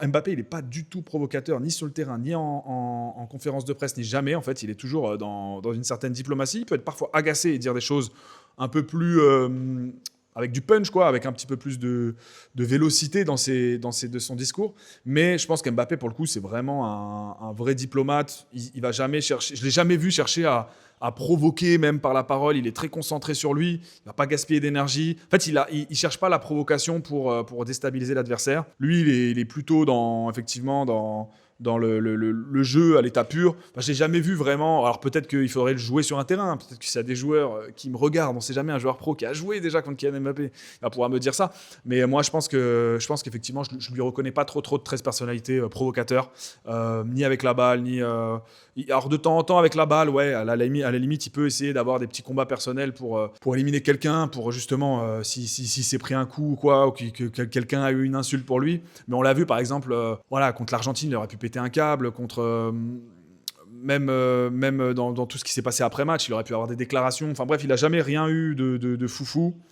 Mbappé, il n'est pas du tout provocateur, ni sur le terrain, ni en conférence de presse, ni jamais. En fait, il est toujours dans une certaine diplomatie. Il peut être parfois agacé et dire des choses un peu plus avec du punch, quoi, avec un petit peu plus de vélocité de son discours. Mais je pense qu'Mbappé, pour le coup, c'est vraiment un vrai diplomate. Il va jamais chercher. Je l'ai jamais vu chercher à provoquer, même par la parole. Il est très concentré sur lui. Il va pas gaspiller d'énergie. En fait, il cherche pas la provocation pour déstabiliser l'adversaire. Lui, il est plutôt effectivement, dans le jeu à l'état pur. Enfin, je l'ai jamais vu vraiment. Alors peut-être qu'il faudrait le jouer sur un terrain. Peut-être que s'il y a des joueurs qui me regardent, on sait jamais, un joueur pro qui a joué déjà contre Kylian Mbappé, il va pouvoir me dire ça. Mais moi, je pense qu'effectivement, je lui reconnais pas trop de traits de personnalité provocateur, ni avec la balle, ni. Alors de temps en temps avec la balle, ouais, à la limite, il peut essayer d'avoir des petits combats personnels pour éliminer quelqu'un, pour justement, si s'est pris un coup ou quoi, ou que quelqu'un a eu une insulte pour lui. Mais on l'a vu, par exemple, voilà, contre l'Argentine, il aurait pu péter un câble. Même dans tout ce qui s'est passé après match, il aurait pu avoir des déclarations. Enfin bref, il a jamais rien eu de foufou.